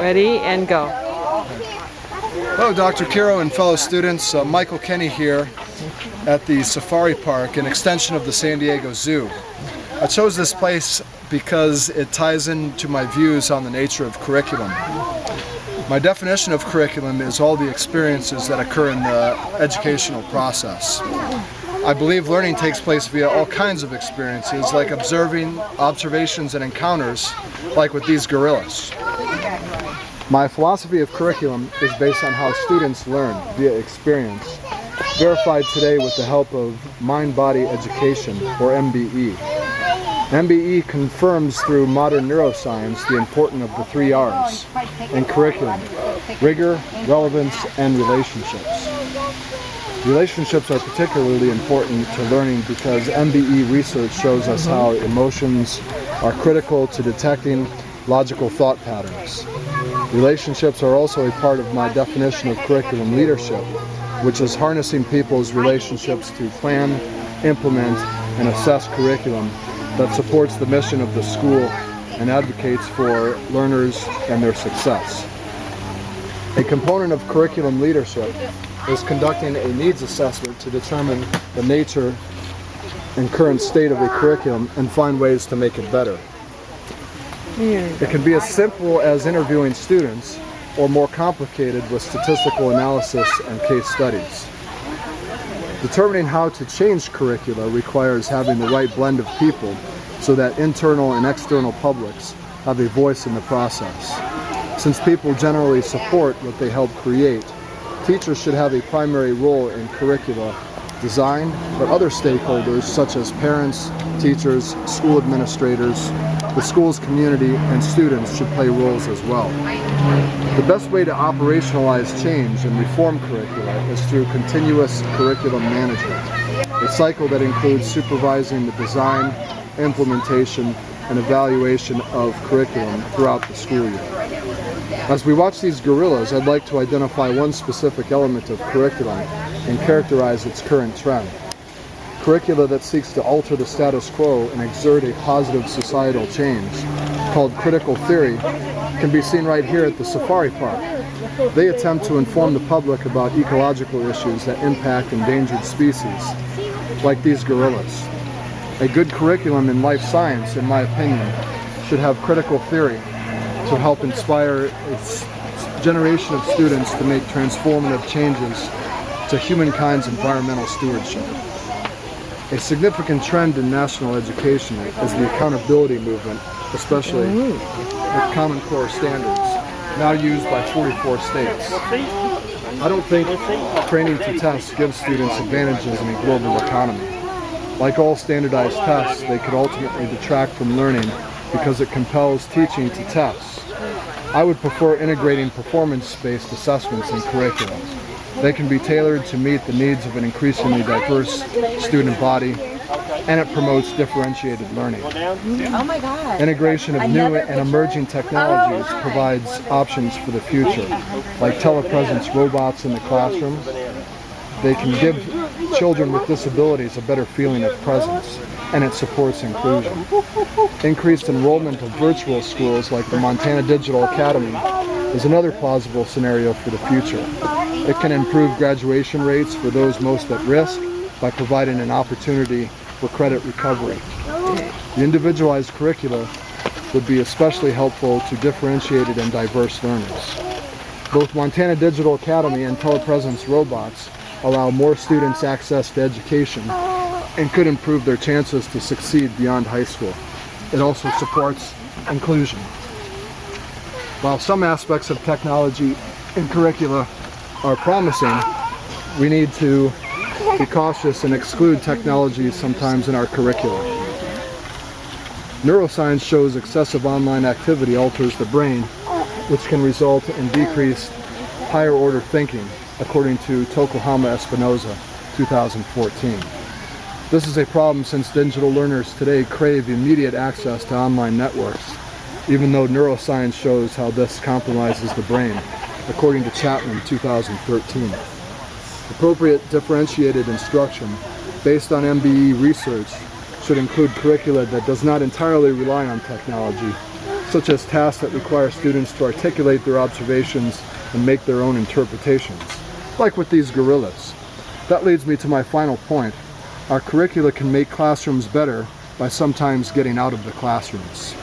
Ready and go. Hello, Dr. Kiro and fellow students. Michael Kenny here at the Safari Park, an extension of the San Diego Zoo. I chose this place because it ties into my views on the nature of curriculum. My definition of curriculum is all the experiences that occur in the educational process. I believe learning takes place via all kinds of experiences, like observations and encounters, like with these gorillas. My philosophy of curriculum is based on how students learn via experience, verified today with the help of Mind-Body Education, or MBE. MBE confirms through modern neuroscience the importance of the 3 R's in curriculum: rigor, relevance, and relationships. Relationships are particularly important to learning because MBE research shows us how emotions are critical to detecting logical thought patterns. Relationships are also a part of my definition of curriculum leadership, which is harnessing people's relationships to plan, implement, and assess curriculum that supports the mission of the school and advocates for learners and their success. A component of curriculum leadership is conducting a needs assessment to determine the nature and current state of a curriculum and find ways to make it better. It can be as simple as interviewing students or more complicated with statistical analysis and case studies. Determining how to change curricula requires having the right blend of people so that internal and external publics have a voice in the process. Since people generally support what they help create, teachers should have a primary role in curricula design, but other stakeholders such as parents, teachers, school administrators, the school's community, and students should play roles as well. The best way to operationalize change and reform curricula is through continuous curriculum management, a cycle that includes supervising the design, implementation, and evaluation of curriculum throughout the school year. As we watch these gorillas, I'd like to identify one specific element of curriculum and characterize its current trend. Curricula that seeks to alter the status quo and exert a positive societal change, called critical theory, can be seen right here at the Safari Park. They attempt to inform the public about ecological issues that impact endangered species, like these gorillas. A good curriculum in life science, in my opinion, should have critical theory to help inspire a generation of students to make transformative changes to humankind's environmental stewardship. A significant trend in national education is the accountability movement, especially with Common Core standards, now used by 44 states. I don't think training to test gives students advantages in a global economy. Like all standardized tests, they could ultimately detract from learning because it compels teaching to test. I would prefer integrating performance-based assessments in curriculum. They can be tailored to meet the needs of an increasingly diverse student body, and it promotes differentiated learning. Oh my God. Integration of new and emerging technologies provides options for the future, like telepresence robots in the classroom. They can give children with disabilities a better feeling of presence, and it supports inclusion. Increased enrollment of virtual schools like the Montana Digital Academy is another plausible scenario for the future. It can improve graduation rates for those most at risk by providing an opportunity for credit recovery. The individualized curricula would be especially helpful to differentiated and diverse learners. Both Montana Digital Academy and telepresence robots allow more students access to education and could improve their chances to succeed beyond high school. It also supports inclusion. While some aspects of technology in curricula are promising, we need to be cautious and exclude technology sometimes in our curricula. Neuroscience shows excessive online activity alters the brain, which can result in decreased higher order thinking, according to Tokuhama Espinosa, 2014. This is a problem since digital learners today crave immediate access to online networks, even though neuroscience shows how this compromises the brain, according to Chapman, 2013. Appropriate differentiated instruction based on MBE research should include curricula that does not entirely rely on technology, such as tasks that require students to articulate their observations and make their own interpretations, like with these gorillas. That leads me to my final point. Our curricula can make classrooms better by sometimes getting out of the classrooms.